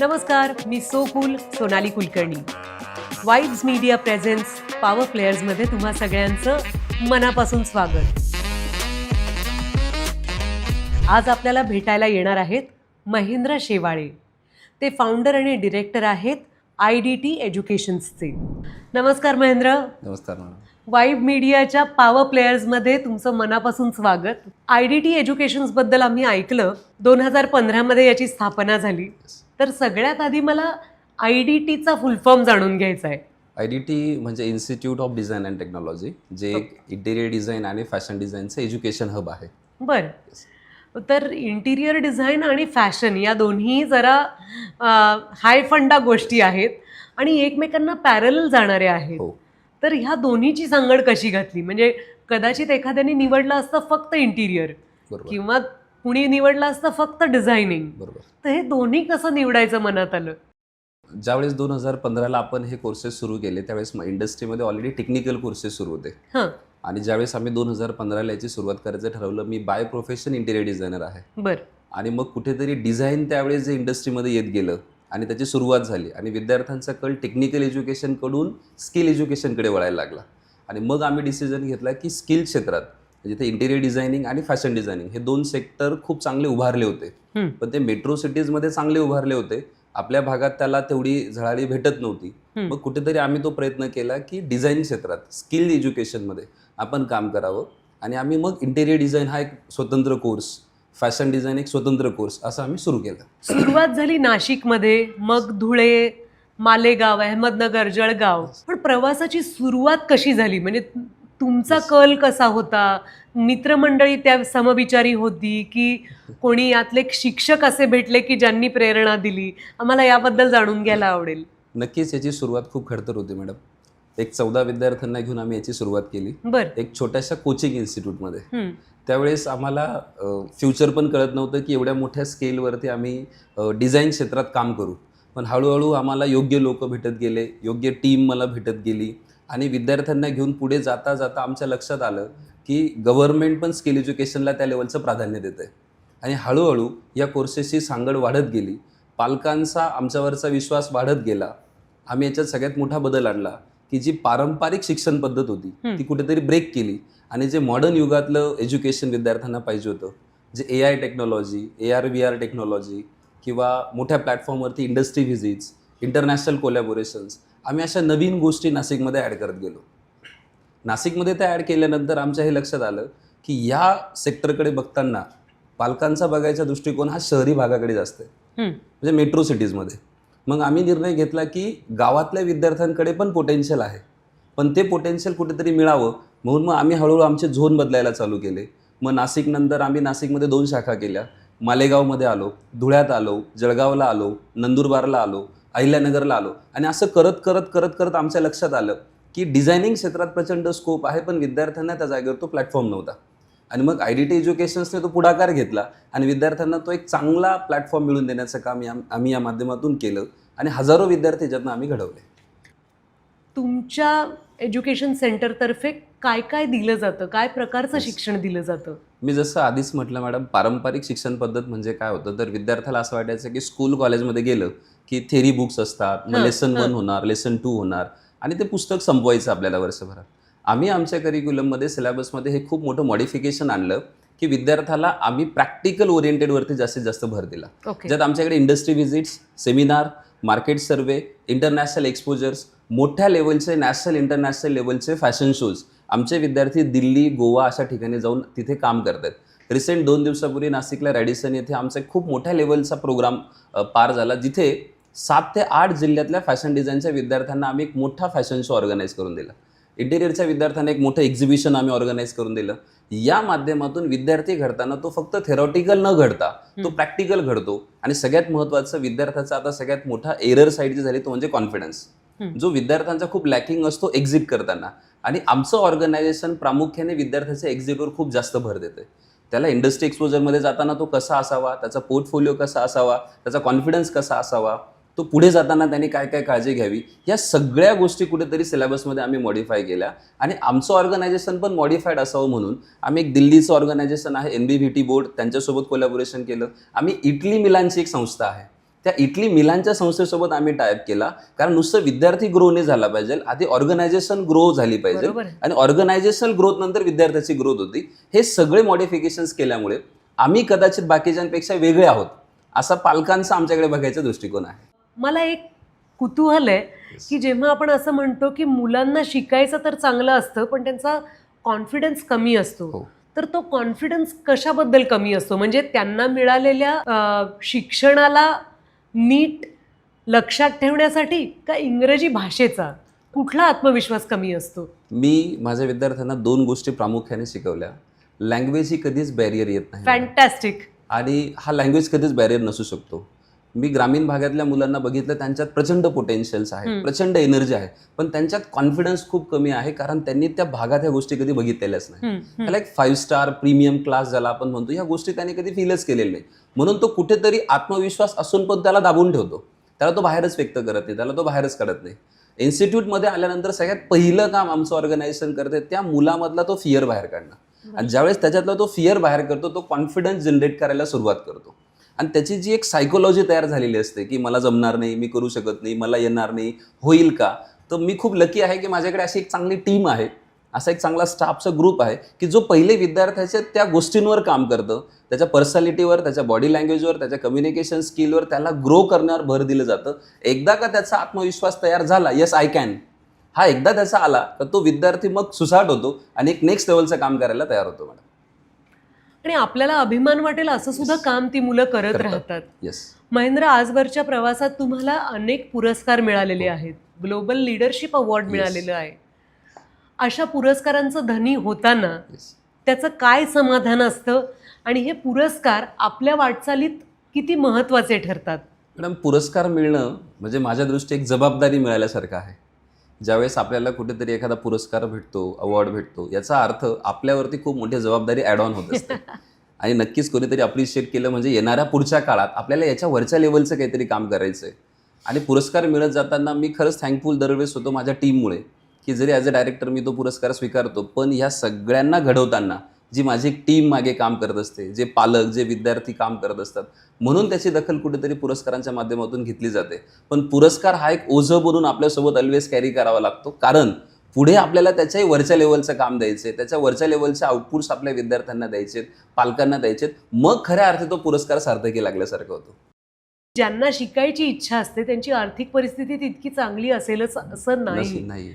नमस्कार, मी सो कूल Sonali Kulkarni. Vibes Media presents Power प्लेयर्समध्ये तुम्हा सगळ्यांचं मनापासून स्वागत. आज आपल्याला भेटायला येणार आहेत महेंद्र शेवाळे. ते फाउंडर आणि डिरेक्टर आहेत IDT एज्युकेशन्सचे. नमस्कार महेंद्र. नमस्कार मॅडम. वाइब मीडियाच्या पॉवर प्लेयर्समध्ये तुमचं मनापासून स्वागत. IDT एज्युकेशन्सबद्दल आम्ही ऐकलं, 2015 याची स्थापना झाली. तर सगळ्यात आधी मला IDTचा फुल फॉर्म जाणून घ्यायचा आहे. IDT म्हणजे institute of design and technology, जे एक इंटिरियर डिझाईन आणि फॅशन डिझाईनचं एज्युकेशन हब आहे. बरं, तर इंटिरियर डिझाईन आणि फॅशन या दोन्ही जरा हाय फंडा गोष्टी आहेत आणि एकमेकांना पॅरलल जाणाऱ्या आहेत. हो. तर ह्या दोन्हीची सांगड कशी घातली? म्हणजे कदाचित एखाद्याने निवडलं असतं फक्त इंटिरियर किंवा कुणी निवडलं असतं फक्त डिझायनिंग. बरोबर. तर हे दोन्ही कसं निवडायचं मनात आलं? ज्यावेळेस 2015 आपण हे कोर्सेस सुरू केले त्यावेळेस इंडस्ट्रीमध्ये ऑलरेडी टेक्निकल कोर्सेस सुरू होते. हां, आणि ज्यावेळेस आम्ही 2015 याची सुरुवात करायचं ठरवलं, मी बाय प्रोफेशन इंटिरियर डिझायनर आहे. बरं. आणि मग कुठेतरी डिझाईन त्यावेळेस जे इंडस्ट्रीमध्ये येत गेलं आणि त्याची सुरुवात झाली आणि विद्यार्थ्यांचा कल टेक्निकल एज्युकेशनकडून स्किल एज्युकेशनकडे वळायला लागला. आणि मग आम्ही डिसिजन घेतला की स्किल क्षेत्रात, जिथे इंटिरियर डिझायनिंग आणि फॅशन डिझायनिंग हे दोन सेक्टर खूप चांगले उभारले होते, पण ते मेट्रो सिटीजमध्ये चांगले उभारले होते. आपल्या भागात त्याला तेवढी झळाळी भेटत नव्हती. मग कुठेतरी आम्ही तो प्रयत्न केला की डिझाईन क्षेत्रात स्किल एज्युकेशनमध्ये आपण काम करावं. आणि आम्ही मग इंटिरियर डिझाईन हा एक स्वतंत्र कोर्स, फॅशन डिझाईन एक स्वतंत्र कोर्स असं आम्ही सुरू केलं. सुरुवात झाली नाशिकमध्ये, मग धुळे, मालेगाव, अहमदनगर, जळगाव. पण प्रवासाची सुरुवात कशी झाली? म्हणजे तुमचा कल कसा होता? मित्रमंडळी त्या समविचारी होती की कोणी यातले शिक्षक असे भेटले की ज्यांनी प्रेरणा दिली? आम्हाला याबद्दल जाणून घ्यायला आवडेल. नक्कीच याची सुरुवात खूप खडतर होती मॅडम. एक 14 विद्यार्थ्यांना घेऊन आम्ही याची सुरुवात केली, बरं. एक छोट्याशा कोचिंग इन्स्टिट्यूटमध्ये. त्यावेळेस आम्हाला फ्युचर पण कळत नव्हतं की एवढ्या मोठ्या स्केलवरती आम्ही डिझाईन क्षेत्रात काम करू. पण हळूहळू आम्हाला योग्य लोक भेटत गेले, योग्य टीम मला भेटत गेली आणि विद्यार्थ्यांना घेऊन पुढे जाता जाता आमच्या लक्षात आलं की गव्हर्नमेंट पण स्किल एज्युकेशनला त्या लेवलचं प्राधान्य देतं आहे. आणि हळूहळू या कोर्सेसची सांगड वाढत गेली, पालकांचा आमच्यावरचा विश्वास वाढत गेला. आम्ही याच्यात सगळ्यात मोठा बदल आणला की जी पारंपरिक शिक्षण पद्धत होती ती कुठेतरी ब्रेक केली आणि जे मॉडर्न युगातलं एज्युकेशन विद्यार्थ्यांना पाहिजे होतं, जे AI technology, AR VR technology किंवा मोठ्या प्लॅटफॉर्मवरती इंडस्ट्री व्हिजिट्स, इंटरनॅशनल कोलॅबोरेशन्स, आम्ही अशा नवीन गोष्टी नाशिकमध्ये ॲड करत गेलो. नाशिकमध्ये त्या ॲड केल्यानंतर आमच्या हे लक्षात आलं की या सेक्टरकडे बघताना पालकांचा बघायचा दृष्टिकोन हा शहरी भागाकडे जास्त आहे, म्हणजे मेट्रो सिटीजमध्ये. मग आम्ही निर्णय घेतला की गावातल्या विद्यार्थ्यांकडे पण पोटेन्शियल आहे, पण ते पोटेन्शियल कुठेतरी मिळावं म्हणून मग आम्ही हळूहळू आमचे झोन बदलायला चालू केले. मग नाशिकनंतर आम्ही नाशिकमध्ये 2 शाखा केल्या. मालेगावमध्ये आलो, धुळ्यात आलो, जळगावला आलो, नंदुरबारला आलो, अहिल्यानगरला आलो. आणि असं करत करत करत करत आमच्या लक्षात आलं की डिझायनिंग क्षेत्रात प्रचंड स्कोप आहे, पण विद्यार्थ्यांना त्या जागेवर तो प्लॅटफॉर्म नव्हता. आणि मग IDT एज्युकेशन्सने तो पुढाकार घेतला आणि विद्यार्थ्यांना तो एक चांगला प्लॅटफॉर्म मिळवून देण्याचं काम आम्ही या माध्यमातून केलं आणि हजारो विद्यार्थी ज्यांना आम्ही घडवले. तुमच्या एज्युकेशन सेंटरतर्फे काय काय दिलं जातं? काय प्रकारचं शिक्षण दिलं जातं? मी जसं आधीच म्हटलं मॅडम, पारंपरिक शिक्षण पद्धत म्हणजे काय होतं, तर विद्यार्थ्याला असं वाटायचं की स्कूल कॉलेजमध्ये गेलं की थेरी बुक्स असतात, मग लेसन 1 होणार, लेसन 2 होणार आणि ते पुस्तक संपवायचं आपल्याला वर्षभरात. आम्ही आमच्या करिक्युलममध्ये, सिलेबसमध्ये हे खूप मोठं मॉडिफिकेशन आणलं की विद्यार्थ्याला आम्ही प्रॅक्टिकल ओरिएंटेडवरती जास्तीत जास्त भर दिला. ज्यात आमच्याकडे industry visits, seminar, market survey, international exposures, मोठ्या लेवलचे नॅशनल इंटरनॅशनल लेवलचे फॅशन शोज आमचे विद्यार्थी दिल्ली, गोवा अशा ठिकाणी जाऊन तिथे काम करतात. रिसेंट 2 दिवसापूर्वी नाशिकला रॅडिसन येथे आमचा खूप मोठ्या लेवलचा प्रोग्राम पार झाला, जिथे 7 ते 8 जिल्ह्यातल्या फॅशन डिझाईनच्या विद्यार्थ्यांना आम्ही एक मोठा फॅशन शो ऑर्गनाईज करून दिला. इंटिरियरच्या विद्यार्थ्यांना एक मोठं एक्झिबिशन आम्ही ऑर्गनाईज करून दिलं. या माध्यमातून विद्यार्थी घडताना तो फक्त थेरॉटिकल न घडता तो प्रॅक्टिकल घडतो. आणि सगळ्यात महत्त्वाचं, विद्यार्थ्याचा आता सगळ्यात मोठा एरर साईड जी झाली तो म्हणजे कॉन्फिडन्स, जो विद्यार्थ्यांचा खूप लॅकिंग असतो एक्झिट करताना. आणि आमचं ऑर्गनायझेशन प्रामुख्याने विद्यार्थ्याच्या एक्झिटवर खूप जास्त भर देते. त्याला इंडस्ट्री एक्सपोजरमध्ये जाताना तो कसा असावा, त्याचा पोर्टफोलिओ कसा असावा, त्याचा कॉन्फिडन्स कसा असावा, तो पुढे जाताना त्यांनी काय काय काळजी घ्यावी, या सगळ्या गोष्टी कुठेतरी सिलेबसमध्ये आम्ही मॉडिफाय केल्या. आणि आमचं ऑर्गनायझेशन पण मॉडिफाईड असावं म्हणून आम्ही एक दिल्लीचं ऑर्गनायझेशन आहे NBVT बोर्ड, त्यांच्यासोबत कोलॅबोरेशन केलं. आम्ही इटली मिलानची एक संस्था आहे त्या इटली मिलानच्या संस्थेसोबत आम्ही टायअप केला, कारण नुसतं विद्यार्थी ग्रो नाही झाला पाहिजे, आधी ऑर्गनायझेशन ग्रो झाली पाहिजे बरोबर आहे. आणि ऑर्गनायझेशनल ग्रोथ नंतर विद्यार्थ्याची ग्रोथ होती. हे सगळे मॉडिफिकेशन्स केल्यामुळे आम्ही कदाचित बाकीच्यांपेक्षा वेगळे आहोत असा पालकांचा आमच्याकडे बघायचा दृष्टिकोन आहे. मला एक कुतूहल आहे की जेव्हा आपण असं म्हणतो की मुलांना शिकायचं तर चांगलं असतं पण त्यांचा कॉन्फिडन्स कमी असतो, हो. तर तो कॉन्फिडन्स कशाबद्दल कमी असतो? म्हणजे त्यांना मिळालेल्या शिक्षणाला नीट लक्षात ठेवण्यासाठी का इंग्रजी भाषेचा कुठला आत्मविश्वास कमी असतो? मी माझ्या विद्यार्थ्यांना 2 गोष्टी प्रामुख्याने शिकवल्या. लँग्वेज ही कधीच बॅरियर येत नाही फॅन्टॅस्टिक. आणि हा लँग्वेज कधीच बॅरियर नसू शकतो. मी ग्रामीण भागातल्या मुलांना बघितलं, त्यांच्यात प्रचंड पोटेन्शियल्स आहे, प्रचंड एनर्जी आहे, पण त्यांच्यात कॉन्फिडन्स खूप कमी आहे, कारण त्यांनी त्या भागात ह्या गोष्टी कधी बघितलेल्याच नाही. त्याला एक 5 स्टार प्रीमियम क्लास ज्याला आपण म्हणतो, ह्या गोष्टी त्यांनी कधी फीलच केलेल्या नाही. म्हणून तो कुठेतरी आत्मविश्वास असून पण त्याला दाबून ठेवतो, त्याला तो बाहेरच व्यक्त करत नाही, त्याला तो बाहेरच काढत नाही. इन्स्टिट्यूटमध्ये आल्यानंतर सगळ्यात पहिलं काम आमचं ऑर्गनायझेशन करते त्या मुलामधला तो फिअर बाहेर काढणं, आणि ज्यावेळेस त्याच्यातला तो फिअर बाहेर करतो, तो कॉन्फिडन्स जनरेट करायला सुरुवात करतो. आणि त्याची जी एक सायकोलॉजी तयार झालेली असते की मला जमणार नाही, मी करू शकत नाही, मला येणार नाही, होईल का? तर मी खूप लकी आहे की माझ्याकडे अशी एक चांगली टीम आहे, असा एक चांगला स्टाफचा ग्रुप आहे की जो पहिले विद्यार्थ्याच्या त्या गोष्टींवर काम करतं, त्याच्या पर्सनॅलिटीवर, त्याच्या बॉडी लँग्वेजवर, त्याच्या कम्युनिकेशन स्किलवर, त्याला ग्रो करण्यावर भर दिलं जातं. एकदा का त्याचा आत्मविश्वास तयार झाला, येस आय कॅन, हा एकदा त्याचा आला तर तो विद्यार्थी मग सुसाट होतो आणि एक नेक्स्ट लेवलचं काम करायला तयार होतो. मॅडम, आणि आपल्याला अभिमान वाटेल असं सुद्धा काम ती मुलं करत राहतात. येस. महेंद्र, आजवरच्या प्रवासात तुम्हाला अनेक पुरस्कार मिळालेले आहेत, ग्लोबल लीडरशिप अवॉर्ड मिळालेलं आहे. अशा पुरस्कारांचं धनी होताना त्याचं काय समाधान असतं आणि हे पुरस्कार आपल्या वाटचालीत किती महत्त्वाचे ठरतात? मॅडम, पुरस्कार मिळणं म्हणजे माझ्या दृष्टीने एक जबाबदारी मिळाल्यासारखं आहे. ज्यावेळेस आपल्याला कुठेतरी एखादा पुरस्कार भेटतो, अवॉर्ड भेटतो, याचा अर्थ आपल्यावरती खूप मोठी जबाबदारी ॲड ऑन होत असते. आणि नक्कीच कोणीतरी अप्रिशिएट केलं म्हणजे येणाऱ्या पुढच्या काळात आपल्याला याच्या वरच्या लेवलचं काहीतरी काम करायचं आहे. आणि पुरस्कार मिळत जाताना मी खरंच थँकफुल दरवेळेस होतो माझ्या टीममुळे, की जरी ॲज अ डायरेक्टर मी तो पुरस्कार स्वीकारतो, पण ह्या सगळ्यांना घडवताना जी माझी एक टीम मागे काम करत असते, जे पालक, जे विद्यार्थी काम करत असतात, म्हणून त्याची दखल कुठेतरी पुरस्कारांच्या माध्यमातून घेतली जाते. पण पुरस्कार हा एक ओझं बनून आपल्यासोबत ऑलवेज कॅरी करावा लागतो, कारण पुढे आपल्याला त्याच्याही वरच्या लेवलचं काम द्यायचे, त्याच्या वरच्या लेवलचे आउटपुट्स आपल्या विद्यार्थ्यांना द्यायचेत, पालकांना द्यायचेत, मग खऱ्या अर्थी तो पुरस्कार सार्थकी लागल्यासारखं होतो. ज्यांना शिकायची इच्छा असते त्यांची आर्थिक परिस्थिती तितकी चांगली असेलच असं नाही.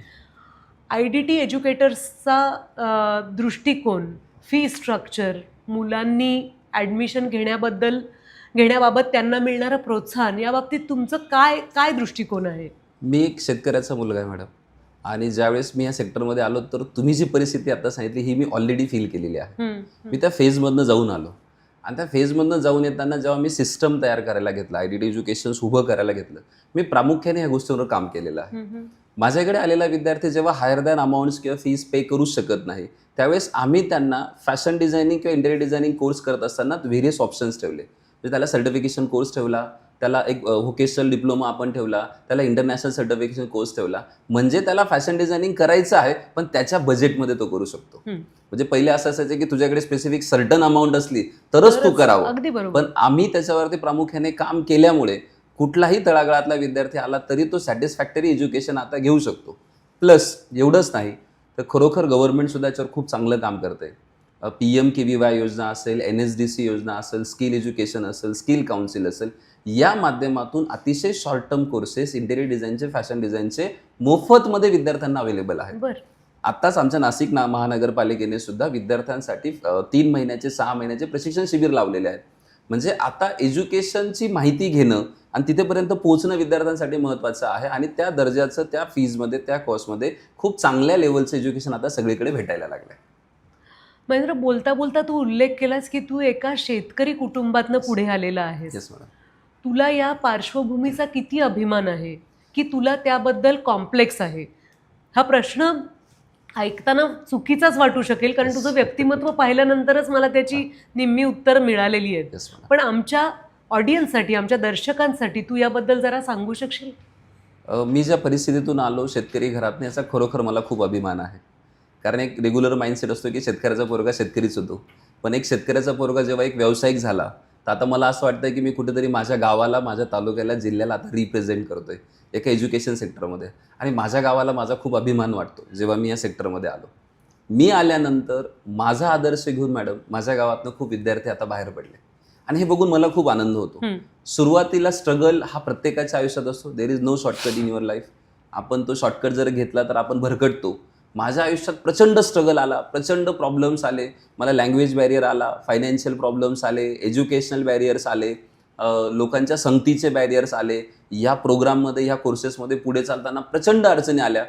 IDT एज्युकेटर्सचा दृष्टिकोन, फी स्ट्रक्चर, मुलांनी ॲडमिशन घेण्याबाबत त्यांना मिळणारं प्रोत्साहन, या बाबतीत तुमचं काय दृष्टिकोन आहे? मी एक शेतकऱ्याचा मुलगा आहे मॅडम, आणि ज्यावेळेस मी या सेक्टरमध्ये आलो तर तुम्ही जी परिस्थिती आता सांगितली ही मी ऑलरेडी फील केलेली आहे. मी त्या फेजमधनं जाऊन आलो, आणि त्या फेजमधनं जाऊन येताना जेव्हा मी सिस्टम तयार करायला घेतलं, IDT एज्युकेशन उभं करायला घेतलं, मी प्रामुख्याने ह्या गोष्टींवर काम केलेलं आहे. माझ्याकडे आलेला विद्यार्थी जेव्हा हायर दॅन अमाऊंट्स किंवा फीस पे करू शकत नाही, त्यावेळेस आम्ही त्यांना फॅशन डिझायनिंग किंवा इंटेरियर डिझायनिंग कोर्स करत असताना व्हेरियस ऑप्शन्स ठेवले. म्हणजे त्याला सर्टिफिकेशन कोर्स ठेवला, त्याला एक व्होकेशनल डिप्लोमा आपण ठेवला, त्याला इंटरनॅशनल सर्टिफिकेशन कोर्स ठेवला, म्हणजे त्याला फॅशन डिझायनिंग करायचं आहे पण त्याच्या बजेटमध्ये तो करू शकतो. म्हणजे पहिले असं असायचं की तुझ्याकडे स्पेसिफिक सर्टन अमाऊंट असली तरच तू करावं, पण आम्ही त्याच्यावरती प्रामुख्याने काम केल्यामुळे कुठलाही तळागाळातला विद्यार्थी आला तरी तो सॅटिस्फॅक्टरी एज्युकेशन आता घेऊ शकतो. प्लस एवढंच नाही तर खरोखर गव्हर्नमेंटसुद्धा याच्यावर खूप चांगलं काम करते. PMKVY योजना असेल, NSDC योजना असेल, स्किल एज्युकेशन असेल, स्किल काउन्सिल असेल, या माध्यमातून अतिशय शॉर्ट टर्म कोर्सेस इंटेरियर डिझाईनचे, फॅशन डिझाईनचे मोफतमध्ये विद्यार्थ्यांना अवेलेबल आहेत. आत्ताच आमच्या नाशिक महानगरपालिकेने सुद्धा विद्यार्थ्यांसाठी 3 महिन्याचे 6 महिन्याचे प्रशिक्षण शिबिर लावलेले आहेत. म्हणजे आता एज्युकेशनची माहिती घेणं आणि तिथेपर्यंत पोहोचणं विद्यार्थ्यांसाठी महत्त्वाचं आहे, आणि त्या दर्जाचं, त्या फीजमध्ये, त्या कॉस्टमध्ये खूप चांगल्या लेवलचं एज्युकेशन आता सगळीकडे भेटायला लागलं आहे. महेंद्र, बोलता बोलता तू उल्लेख केलास की तू एका शेतकरी कुटुंबातनं पुढे आलेला आहेस. Yes madam. तुला या पार्श्वभूमीचा किती अभिमान आहे की तुला त्याबद्दल कॉम्प्लेक्स आहे? हा प्रश्न ऐकताना चुकीचाच वाटू शकेल, कारण तुझं व्यक्तिमत्व पाहिल्यानंतरच मला त्याची निम्मी उत्तर मिळालेली आहेत. पण आमच्या ऑडियन्ससाठी, आमच्या दर्शकांसाठी तू याबद्दल जरा सांगू शकशील? मी ज्या परिस्थितीतून आलो, शेतकरी घरातून, याचा खरोखर मला खूप अभिमान आहे. कारण एक रेग्युलर माइंडसेट असतो की शेतकऱ्याचा पोरगा शेतकरीच होतो, पण एक शेतकऱ्याचा पोरगा जेव्हा एक व्यावसायिक झाला तर आता मला असं वाटतं की मी कुठेतरी माझ्या गावाला, माझ्या तालुक्याला, जिल्ह्याला आता रिप्रेझेंट करतोय एका एज्युकेशन सेक्टरमध्ये. आणि माझ्या गावाला माझा खूप अभिमान वाटतो जेव्हा मी या सेक्टरमध्ये आलो. मी आल्यानंतर माझा आदर्श घेऊन मॅडम माझ्या गावातनं खूप विद्यार्थी आता बाहेर पडले आणि हे बघून मला खूप आनंद होतो. सुरुवातीला स्ट्रगल हा प्रत्येकाच्या आयुष्यात असतो. There is no shortcut in your life. आपण तो शॉर्टकट जर घेतला तर आपण भरकटतो. माझ्या आयुष्यात प्रचंड स्ट्रगल आला, प्रचंड प्रॉब्लेम्स आले. मला लँग्वेज बॅरियर आला, फायनान्शियल प्रॉब्लेम्स आले, एज्युकेशनल बॅरियर्स आले, लोकांच्या संगतीचे बॅरियर्स आले. या प्रोग्राममध्ये, ह्या कोर्सेसमध्ये पुढे चालताना प्रचंड अडचणी आल्या.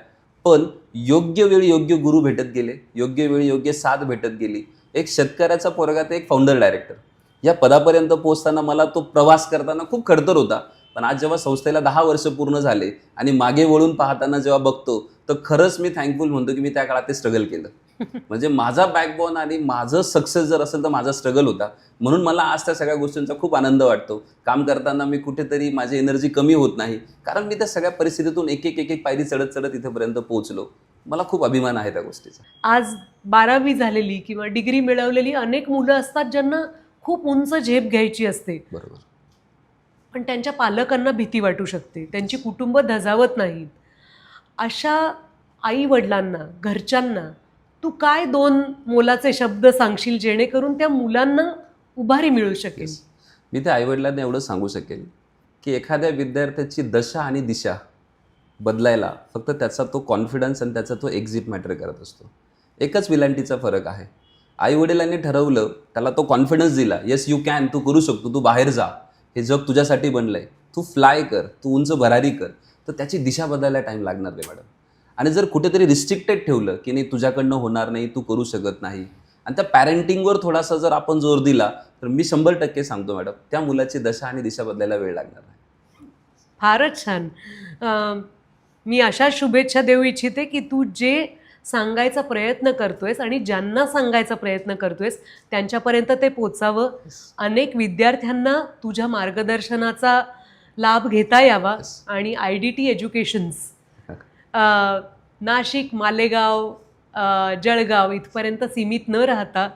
पण योग्य वेळी योग्य गुरु भेटत गेले, योग्य वेळी योग्य साथ भेटत गेली. एक शेतकऱ्याचा पोरगा ते एक फाउंडर डायरेक्टर या पदापर्यंत पोहोचताना मला तो प्रवास करताना खूप खडतर होता. पण आज जेव्हा संस्थेला 10 वर्ष पूर्ण झाले आणि मागे वळून पाहताना जेव्हा बघतो तर खरंच मी थँकफुल म्हणतो की मी त्या काळात ते स्ट्रगल केलं. म्हणजे माझा बॅकबोन आणि माझं सक्सेस जर असेल तर माझा स्ट्रगल होता. म्हणून मला आज त्या सगळ्या गोष्टींचा खूप आनंद वाटतो. काम करताना मी कुठेतरी माझी एनर्जी कमी होत नाही, कारण मी त्या सगळ्या परिस्थितीतून एक एक पायरी चढत चढत इथेपर्यंत पोहोचलो. मला खूप अभिमान आहे त्या गोष्टीचा. आज 12वी झालेली किंवा डिग्री मिळवलेली अनेक मुलं असतात ज्यांना खूप उंच झेप घ्यायची असते, बरोबर. पण त्यांच्या पालकांना भीती वाटू शकते, त्यांची कुटुंब धजावत नाहीत. अशा आई वडिलांना, घरच्यांना तू काय 2 मोलाचे शब्द सांगशील जेणेकरून त्या मुलांना उभारी मिळू शकेल? मी त्या आईवडिलांना एवढं सांगू शकेल की एखाद्या विद्यार्थ्याची दशा आणि दिशा बदलायला फक्त त्याचा तो कॉन्फिडन्स आणि त्याचा तो एक्झिट मॅटर करत असतो. एकच विलांटीचा फरक आहे. आईवडिलांनी ठरवलं, त्याला तो कॉन्फिडन्स दिला, येस यू कॅन, तू करू शकतो, तू बाहेर जा, हे जग तुझ्यासाठी बनलंय, तू फ्लाय कर, तू उंच भरारी कर, तर त्याची दिशा बदलायला टाईम लागणार नाही मॅडम. आणि जर कुठेतरी रिस्ट्रिक्टेड ठेवलं की नाही तुझ्याकडनं होणार नाही, तू करू शकत नाही, आणि त्या पॅरेंटिंगवर थोडासा जर आपण जोर दिला तर मी 100% सांगतो मॅडम त्या मुलाची दशा आणि दिशा बदलायला वेळ लागणार नाही. फारच छान. मी अशा शुभेच्छा देऊ इच्छिते की तू जे सांगायचा प्रयत्न करतोयस आणि ज्यांना सांगायचा प्रयत्न करतोयस त्यांच्यापर्यंत ते पोचावं. अनेक विद्यार्थ्यांना तुझ्या मार्गदर्शनाचा लाभ घेता यावा आणि IDT एज्युकेशन्स नाशिक, मालेगाव, जळगाव इथपर्यंत सीमित न राहता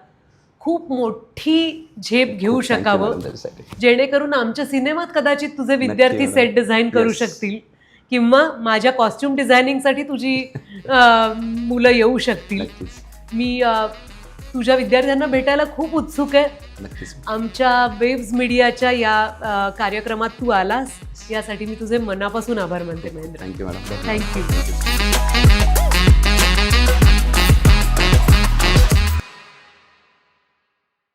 खूप मोठी झेप घेऊ शकावं, जेणेकरून आमच्या सिनेमात कदाचित तुझे विद्यार्थी सेट डिझाईन करू शकतील किंवा माझ्या कॉस्ट्युम डिझायनिंगसाठी तुझी मुलं येऊ शकतील. मी तुझ्या विद्यार्थ्यांना भेटायला खूप उत्सुक आहे. आमच्या वेव्स मीडियाच्या या कार्यक्रमात तू आलास यासाठी मी तुझे मनापासून आभार मानते महेंद्र. Thank you madam. थँक्यू.